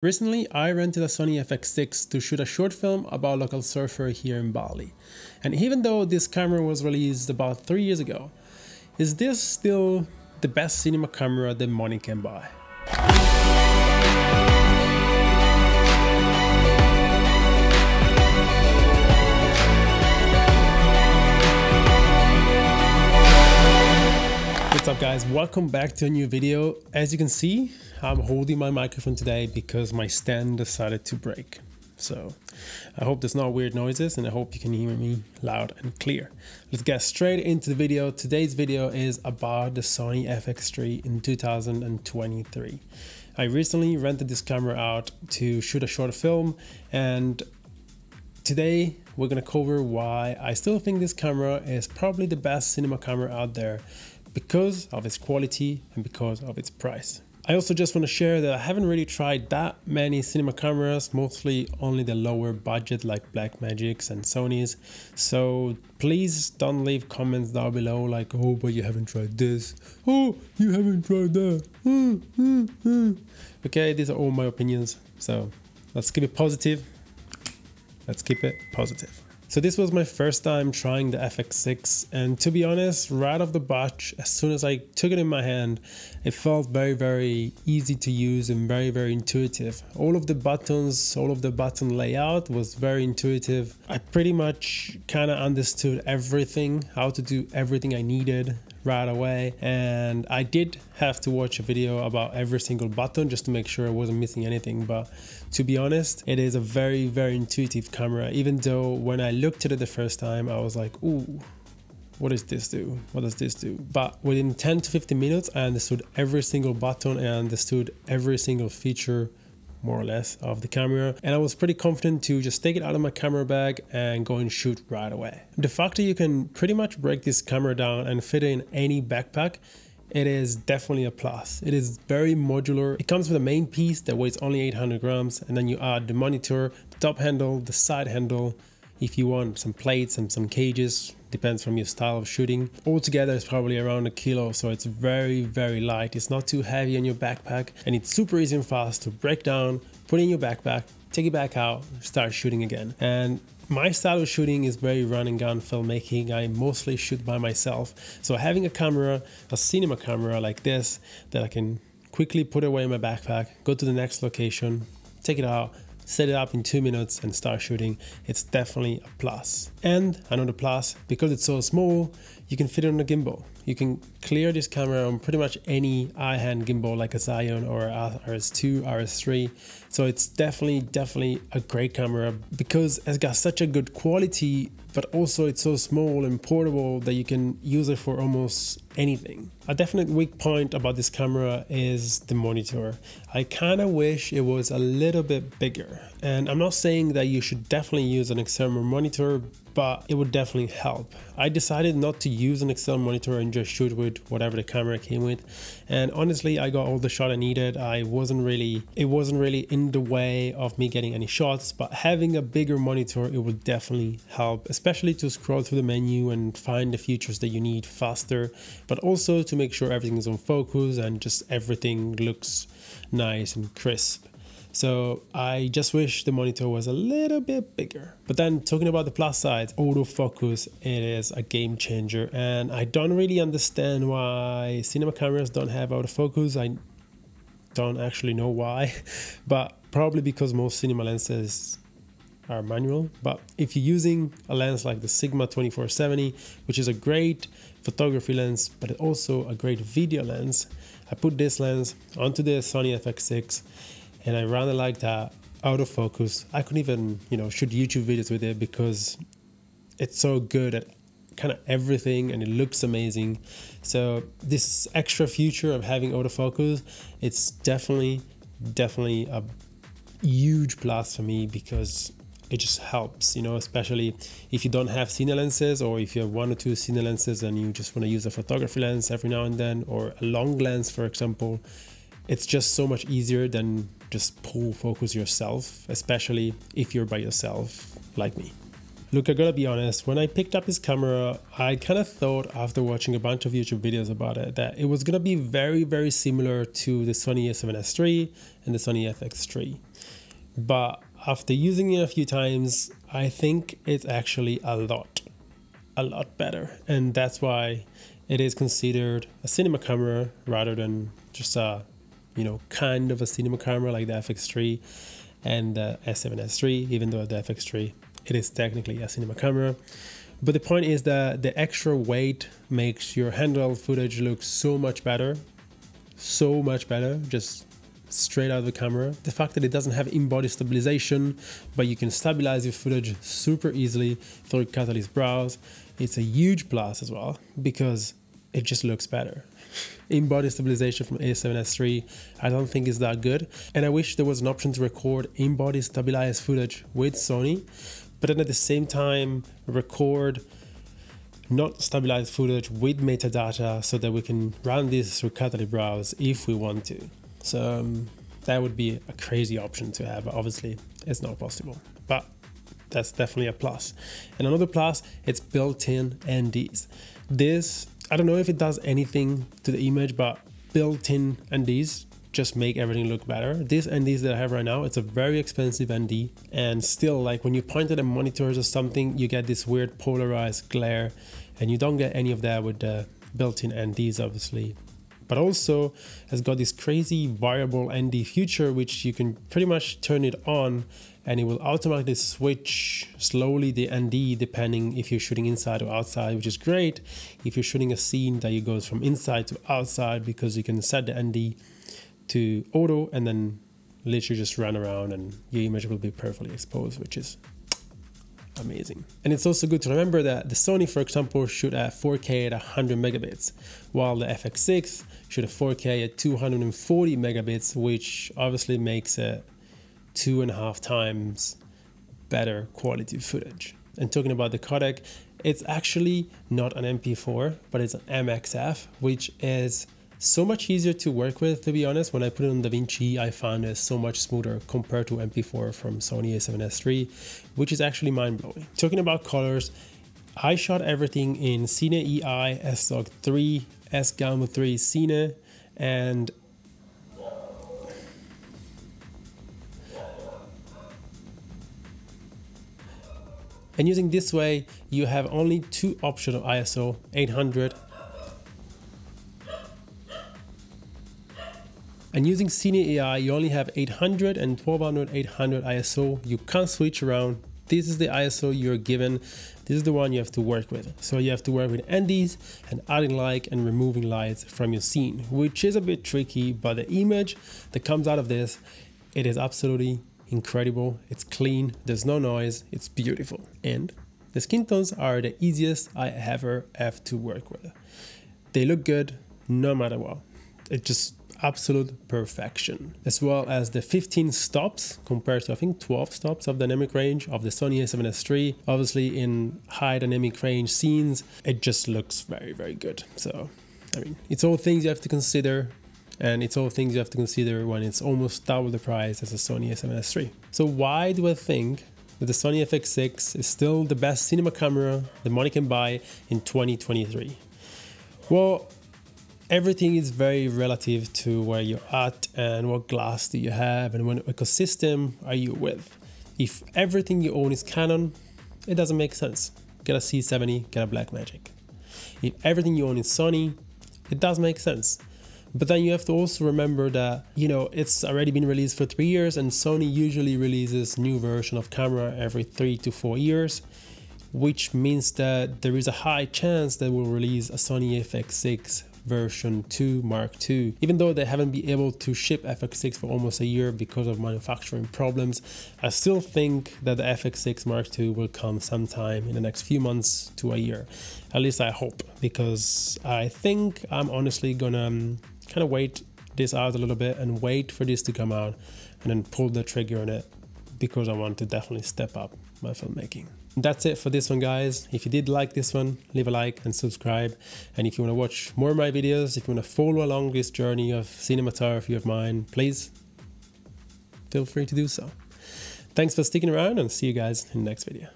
Recently, I rented a Sony FX6 to shoot a short film about a local surfer here in Bali. And even though this camera was released about 3 years ago, is this still the best cinema camera that money can buy? What's up guys, welcome back to a new video. As you can see, I'm holding my microphone today because my stand decided to break. So I hope there's no weird noises and I hope you can hear me loud and clear. Let's get straight into the video. Today's video is about the Sony FX6 in 2023. I recently rented this camera out to shoot a short film, and today we're gonna cover why I still think this camera is probably the best cinema camera out there, because of its quality and because of its price. I also just want to share that I haven't really tried that many cinema cameras, mostly only the lower budget like Blackmagics and Sonys. So please don't leave comments down below like, oh, but you haven't tried this. Oh, you haven't tried that. Okay, these are all my opinions. So let's keep it positive. Let's keep it positive. So this was my first time trying the FX6, and to be honest, right off the bat, as soon as I took it in my hand, it felt very easy to use and very intuitive. All of the buttons, all of the button layout was very intuitive. I pretty much kind of understood everything, how to do everything I needed right away, and I did have to watch a video about every single button just to make sure I wasn't missing anything. But to be honest, it is a very intuitive camera, even though when I looked at it the first time I was like, ooh, what does this do? What does this do? But within 10 to 15 minutes I understood every single button and I understood every single feature, more or less, of the camera, and I was pretty confident to just take it out of my camera bag and go and shoot right away. The fact that you can pretty much break this camera down and fit it in any backpack, it is definitely a plus. It is very modular. It comes with a main piece that weighs only 800 grams, and then you add the monitor, the top handle, the side handle, if you want some plates and some cages, depends from your style of shooting. Altogether it's probably around a kilo, so it's very light. It's not too heavy on your backpack, and it's super easy and fast to break down, put in your backpack, take it back out, start shooting again. And my style of shooting is very run and gun filmmaking. I mostly shoot by myself, so having a camera, a cinema camera like this that I can quickly put away in my backpack, go to the next location, take it out, set it up in 2 minutes and start shooting, it's definitely a plus. And another plus, because it's so small, you can fit it on a gimbal. You can clear this camera on pretty much any eye-hand gimbal like a Zion or RS2, RS3. So it's definitely a great camera because it's got such a good quality, but also it's so small and portable that you can use it for almost anything. A definite weak point about this camera is the monitor. I kind of wish it was a little bit bigger. And I'm not saying that you should definitely use an external monitor, but it would definitely help. I decided not to use an external monitor and just shoot with whatever the camera came with. And honestly, I got all the shot I needed. It wasn't really in the way of me getting any shots, but having a bigger monitor, it would definitely help, especially to scroll through the menu and find the features that you need faster, but also to make sure everything is on focus and just everything looks nice and crisp. So I just wish the monitor was a little bit bigger. But then talking about the plus side, autofocus, it is a game changer, and I don't really understand why cinema cameras don't have autofocus. I don't actually know why, but probably because most cinema lenses are manual. But if you're using a lens like the Sigma 2470, which is a great photography lens but also a great video lens, I put this lens onto the Sony FX6 and I ran it like that, autofocus. I couldn't even, shoot YouTube videos with it because it's so good at kind of everything and it looks amazing. So this extra feature of having autofocus, it's definitely a huge plus for me because it just helps, especially if you don't have cine lenses, or if you have 1 or 2 cine lenses and you just want to use a photography lens every now and then, or a long lens, for example. It's just so much easier than just pull focus yourself, especially if you're by yourself like me. Look, I gotta be honest, when I picked up this camera, I kind of thought after watching a bunch of YouTube videos about it that it was gonna be very, very similar to the Sony a7S III and the Sony FX6. But after using it a few times, I think it's actually a lot better. And that's why it is considered a cinema camera rather than just a, you know, kind of a cinema camera like the FX6 and the a7S III, even though the FX6 it is technically a cinema camera. But the point is that the extra weight makes your handheld footage look so much better, just straight out of the camera. The fact that it doesn't have in-body stabilization, but you can stabilize your footage super easily through Catalyst Browse, it's a huge plus as well, because it just looks better. In-body stabilization from a7S III, I don't think is that good. And I wish there was an option to record in-body stabilized footage with Sony, but then at the same time record not stabilized footage with metadata so that we can run this through Catalyst Browse if we want to. So that would be a crazy option to have. Obviously, it's not possible, but that's definitely a plus. And another plus, it's built-in NDs. This, I don't know if it does anything to the image, but built-in NDs just make everything look better. These NDs that I have right now, it's a very expensive ND, and still, like when you point at the monitors or something, you get this weird polarized glare, and you don't get any of that with the built-in NDs, obviously. But also has got this crazy variable ND feature, which you can pretty much turn it on and it will automatically switch slowly the ND depending if you're shooting inside or outside, which is great if you're shooting a scene that it goes from inside to outside, because you can set the ND to auto and then literally just run around and your image will be perfectly exposed, which is amazing. And it's also good to remember that the Sony, for example, shoot at 4K at 100 megabits, while the FX6 shoot at 4K at 240 megabits, which obviously makes it 2.5 times better quality footage. And talking about the codec, it's actually not an MP4, but it's an MXF, which is so much easier to work with, to be honest. When I put it on DaVinci, I found it so much smoother compared to MP4 from Sony a7S III, which is actually mind-blowing. Talking about colors, I shot everything in Cine EI, S-Log3, S-Gamma3 Cine, and using this way, you have only two options of ISO, 800. And using Cine AI, you only have 800 and 1200, 800 ISO. You can't switch around. This is the ISO you're given. This is the one you have to work with. So you have to work with NDs and adding light and removing lights from your scene, which is a bit tricky, but the image that comes out of this, it is absolutely incredible. It's clean, there's no noise, it's beautiful. And the skin tones are the easiest I ever have to work with. They look good no matter what. It's just absolute perfection, as well as the 15 stops compared to I think 12 stops of dynamic range of the Sony a7S III. Obviously in high dynamic range scenes, it just looks very, very good. So I mean, it's all things you have to consider, and it's all things you have to consider when it's almost double the price as a Sony a7S III. So why do I think that the Sony FX6 is still the best cinema camera the money can buy in 2023? Well, everything is very relative to where you're at and what glass do you have and what ecosystem are you with. If everything you own is Canon, it doesn't make sense. Get a C70, get a Blackmagic. If everything you own is Sony, it does make sense. But then you have to also remember that, you know, it's already been released for 3 years, and Sony usually releases new version of camera every 3 to 4 years, which means that there is a high chance that we'll release a Sony FX6 version 2 Mark II. Even though they haven't been able to ship FX6 for almost a year because of manufacturing problems, I still think that the FX6 Mark II will come sometime in the next few months to a year. At least I hope, because I think I'm honestly gonna kind of wait this out a little bit and wait for this to come out and then pull the trigger on it, because I want to definitely step up my filmmaking. That's it for this one, guys. If you did like this one, leave a like and subscribe. And if you want to watch more of my videos, if you want to follow along this journey of cinematography of mine, please feel free to do so. Thanks for sticking around, and see you guys in the next video.